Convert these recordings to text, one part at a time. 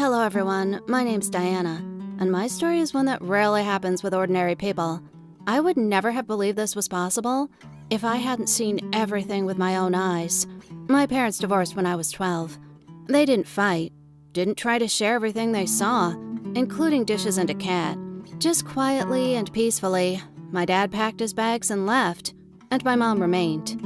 Hello everyone, my name's Diana, and my story is one that rarely happens with ordinary people. I would never have believed this was possible if I hadn't seen everything with my own eyes. My parents divorced when I was 12. They didn't fight, didn't try to share everything they saw, including dishes and a cat. Just quietly and peacefully, my dad packed his bags and left, and my mom remained.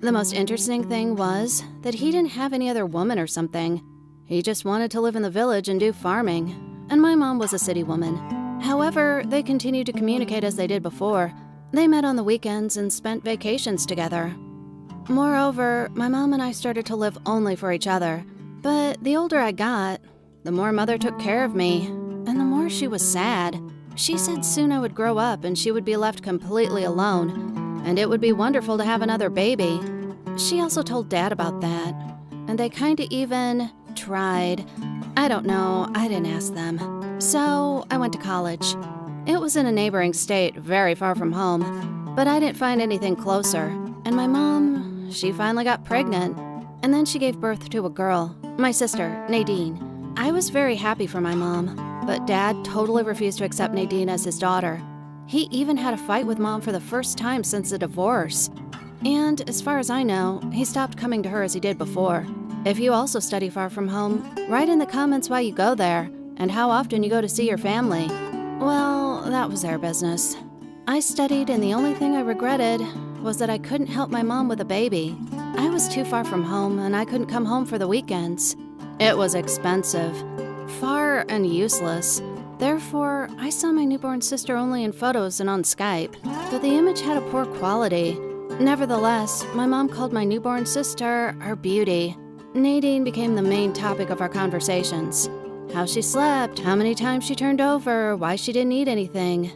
The most interesting thing was that he didn't have any other woman or something. He just wanted to live in the village and do farming, and my mom was a city woman. However, they continued to communicate as they did before. They met on the weekends and spent vacations together. Moreover, my mom and I started to live only for each other. But the older I got, the more Mother took care of me, and the more she was sad. She said soon I would grow up and she would be left completely alone, and it would be wonderful to have another baby. She also told Dad about that, and they kinda even tried. I don't know, I didn't ask them. So I went to college. It was in a neighboring state, very far from home, but I didn't find anything closer. And my mom, she finally got pregnant, and then she gave birth to a girl, my sister, Nadine. I was very happy for my mom, but Dad totally refused to accept Nadine as his daughter. He even had a fight with Mom for the first time since the divorce. And as far as I know, he stopped coming to her as he did before. If you also study far from home, write in the comments why you go there and how often you go to see your family. Well, that was their business. I studied, and the only thing I regretted was that I couldn't help my mom with a baby. I was too far from home, and I couldn't come home for the weekends. It was expensive, far and useless. Therefore, I saw my newborn sister only in photos and on Skype, but the image had a poor quality. Nevertheless, my mom called my newborn sister her beauty. Nadine became the main topic of our conversations. How she slept, how many times she turned over, why she didn't eat anything.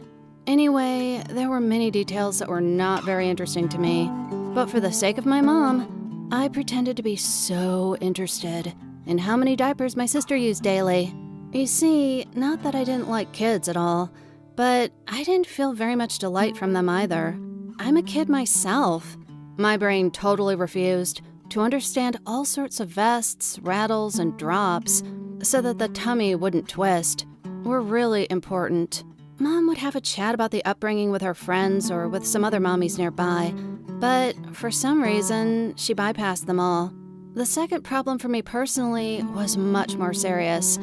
Anyway, there were many details that were not very interesting to me, but for the sake of my mom, I pretended to be so interested in how many diapers my sister used daily. You see, not that I didn't like kids at all, but I didn't feel very much delight from them either. I'm a kid myself. My brain totally refused to understand all sorts of vests, rattles, and drops so that the tummy wouldn't twist were really important. Mom would have a chat about the upbringing with her friends or with some other mommies nearby, but for some reason, she bypassed them all. The second problem for me personally was much more serious.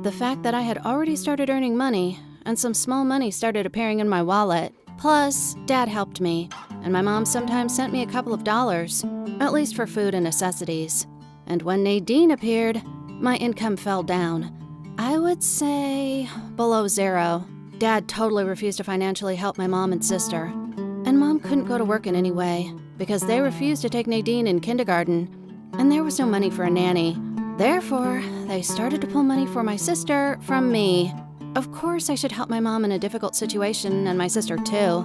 The fact that I had already started earning money, and some small money started appearing in my wallet. Plus, Dad helped me, and my mom sometimes sent me a couple of dollars, at least for food and necessities. And when Nadine appeared, my income fell down. I would say below zero. Dad totally refused to financially help my mom and sister, and Mom couldn't go to work in any way because they refused to take Nadine in kindergarten, and there was no money for a nanny. Therefore, they started to pull money for my sister from me. Of course, I should help my mom in a difficult situation, and my sister too.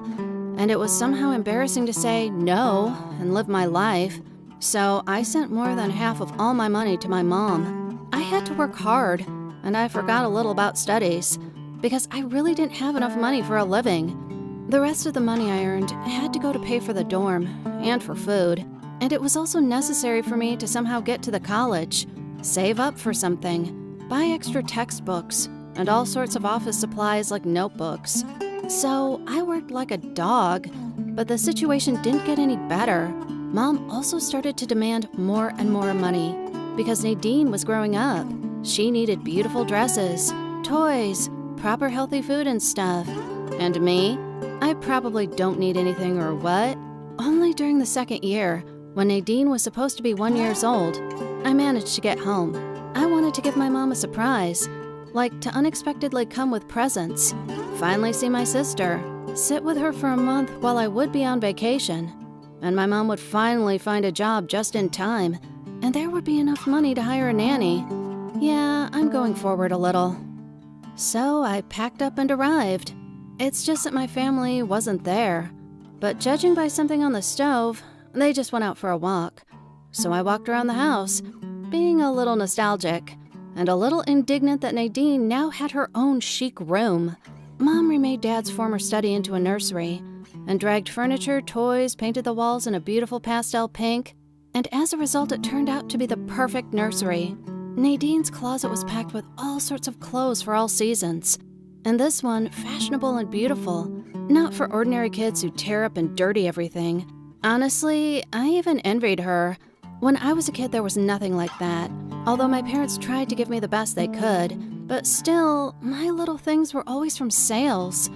And it was somehow embarrassing to say no and live my life. So I sent more than half of all my money to my mom. I had to work hard, and I forgot a little about studies, because I really didn't have enough money for a living. The rest of the money I earned had to go to pay for the dorm and for food. And it was also necessary for me to somehow get to the college, save up for something, buy extra textbooks, and all sorts of office supplies like notebooks. So I worked like a dog, but the situation didn't get any better. Mom also started to demand more and more money because Nadine was growing up. She needed beautiful dresses, toys, proper healthy food and stuff. And me? I probably don't need anything or what? Only during the second year, when Nadine was supposed to be 1 year old, I managed to get home. I wanted to give my mom a surprise, like to unexpectedly come with presents, finally see my sister, sit with her for a month while I would be on vacation, and my mom would finally find a job just in time, and there would be enough money to hire a nanny. Yeah, I'm going forward a little. So I packed up and arrived. It's just that my family wasn't there, but judging by something on the stove, they just went out for a walk. So I walked around the house, being a little nostalgic, and a little indignant that Nadine now had her own chic room. Mom remade Dad's former study into a nursery, and dragged furniture, toys, painted the walls in a beautiful pastel pink, and as a result it turned out to be the perfect nursery. Nadine's closet was packed with all sorts of clothes for all seasons. And this one, fashionable and beautiful, not for ordinary kids who tear up and dirty everything. Honestly, I even envied her. When I was a kid, there was nothing like that. Although my parents tried to give me the best they could, but still, my little things were always from sales.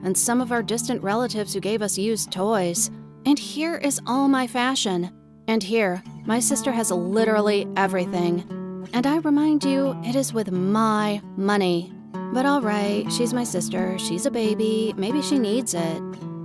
And some of our distant relatives who gave us used toys. And here is all my fashion. And here, my sister has literally everything. And I remind you, it is with my money. But alright, she's my sister, she's a baby, maybe she needs it.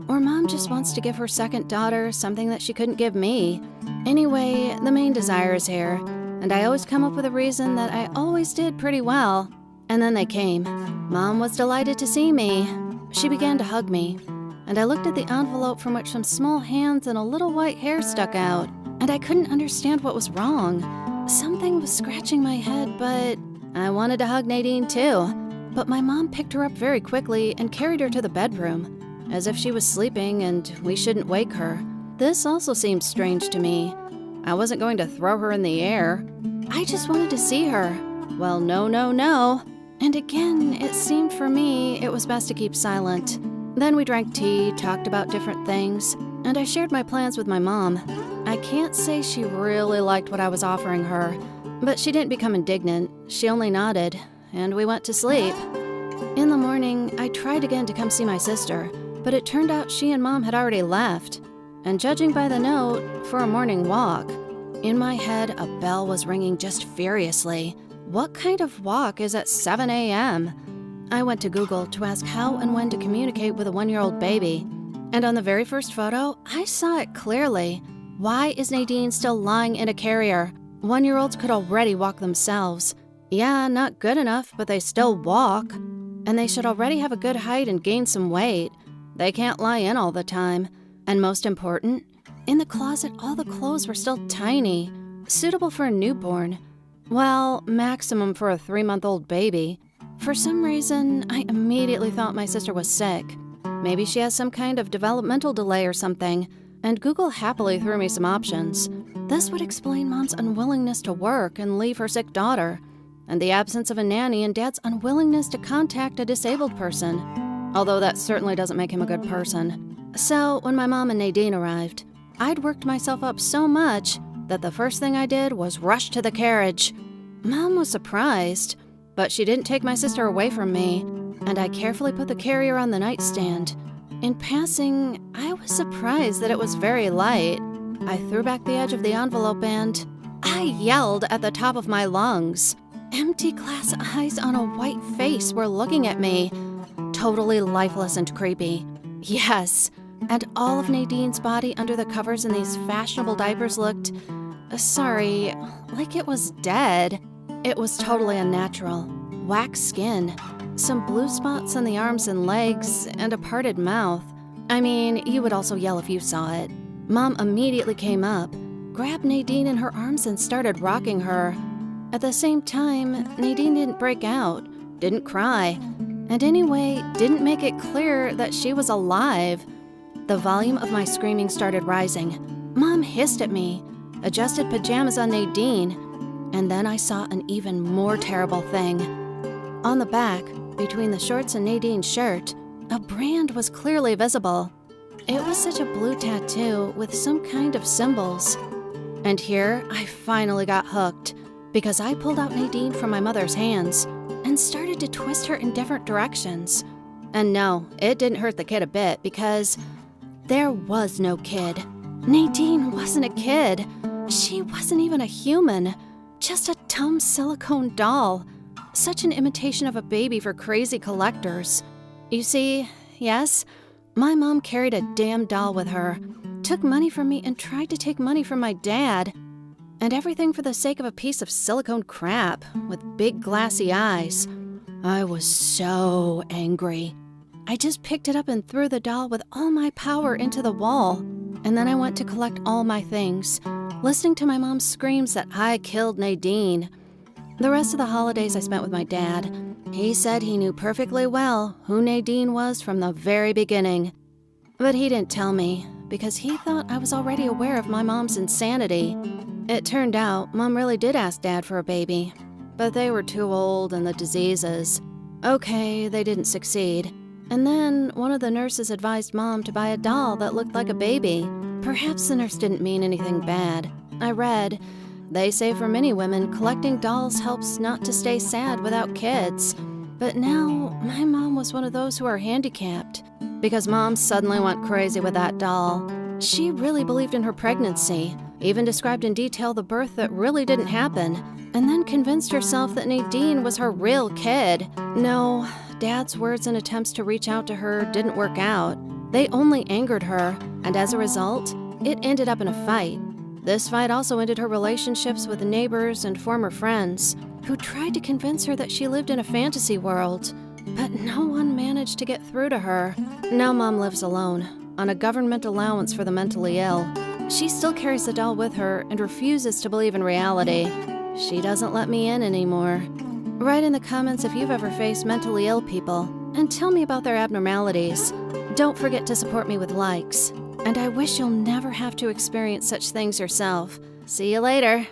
Or mom just wants to give her second daughter something that she couldn't give me. Anyway, the main desire is here, and I always come up with a reason that I always did pretty well. And then they came. Mom was delighted to see me. She began to hug me, and I looked at the envelope from which some small hands and a little white hair stuck out, and I couldn't understand what was wrong. Something was scratching my head, but I wanted to hug Nadine too. But my mom picked her up very quickly and carried her to the bedroom, as if she was sleeping and we shouldn't wake her. This also seemed strange to me. I wasn't going to throw her in the air. I just wanted to see her. Well, no, no, no. And again, it seemed for me it was best to keep silent. Then we drank tea, talked about different things, and I shared my plans with my mom. I can't say she really liked what I was offering her, but she didn't become indignant. She only nodded, and we went to sleep. In the morning, I tried again to come see my sister, but it turned out she and Mom had already left. And judging by the note, for a morning walk. In my head, a bell was ringing just furiously. What kind of walk is at 7 a.m.? I went to Google to ask how and when to communicate with a 1-year-old baby. And on the very first photo, I saw it clearly. Why is Nadine still lying in a carrier? 1-year-olds could already walk themselves. Yeah, not good enough, but they still walk. And they should already have a good height and gain some weight. They can't lie in all the time. And most important, in the closet, all the clothes were still tiny, suitable for a newborn. Well, maximum for a 3-month-old baby. For some reason, I immediately thought my sister was sick. Maybe she has some kind of developmental delay or something, and Google happily threw me some options. This would explain Mom's unwillingness to work and leave her sick daughter, and the absence of a nanny and Dad's unwillingness to contact a disabled person. Although that certainly doesn't make him a good person. So, when my mom and Nadine arrived, I'd worked myself up so much that the first thing I did was rush to the carriage. Mom was surprised, but she didn't take my sister away from me, and I carefully put the carrier on the nightstand. In passing, I was surprised that it was very light. I threw back the edge of the envelope and I yelled at the top of my lungs. Empty glass eyes on a white face were looking at me, totally lifeless and creepy. Yes, and all of Nadine's body under the covers in these fashionable diapers looked, like it was dead. It was totally unnatural. Wax skin, some blue spots on the arms and legs, and a parted mouth. I mean, you would also yell if you saw it. Mom immediately came up, grabbed Nadine in her arms and started rocking her. At the same time, Nadine didn't break out, didn't cry, and anyway, didn't make it clear that she was alive. The volume of my screaming started rising. Mom hissed at me, adjusted pajamas on Nadine, and then I saw an even more terrible thing. On the back, between the shorts and Nadine's shirt, a brand was clearly visible. It was such a blue tattoo with some kind of symbols. And here, I finally got hooked, because I pulled out Nadine from my mother's hands and started to twist her in different directions. And no, it didn't hurt the kid a bit, because there was no kid. Nadine wasn't a kid. She wasn't even a human. Just a dumb silicone doll. Such an imitation of a baby for crazy collectors. You see, yes, my mom carried a damn doll with her, took money from me and tried to take money from my dad. And everything for the sake of a piece of silicone crap with big glassy eyes. I was so angry. I just picked it up and threw the doll with all my power into the wall. And then I went to collect all my things, listening to my mom's screams that I killed Nadine. The rest of the holidays I spent with my dad. He said he knew perfectly well who Nadine was from the very beginning. But he didn't tell me, because he thought I was already aware of my mom's insanity. It turned out Mom really did ask Dad for a baby. but they were too old and the diseases. Okay, they didn't succeed. And then one of the nurses advised Mom to buy a doll that looked like a baby. Perhaps the nurse didn't mean anything bad. I read, they say for many women, collecting dolls helps not to stay sad without kids. But now, my mom was one of those who are handicapped. Because Mom suddenly went crazy with that doll. She really believed in her pregnancy, even described in detail the birth that really didn't happen, and then convinced herself that Nadine was her real kid. No, Dad's words and attempts to reach out to her didn't work out. They only angered her, and as a result, it ended up in a fight. This fight also ended her relationships with neighbors and former friends, who tried to convince her that she lived in a fantasy world. But no one managed to get through to her. Now Mom lives alone, on a government allowance for the mentally ill. She still carries the doll with her and refuses to believe in reality. She doesn't let me in anymore. Write in the comments if you've ever faced mentally ill people, and tell me about their abnormalities. Don't forget to support me with likes. And I wish you'll never have to experience such things yourself. See you later.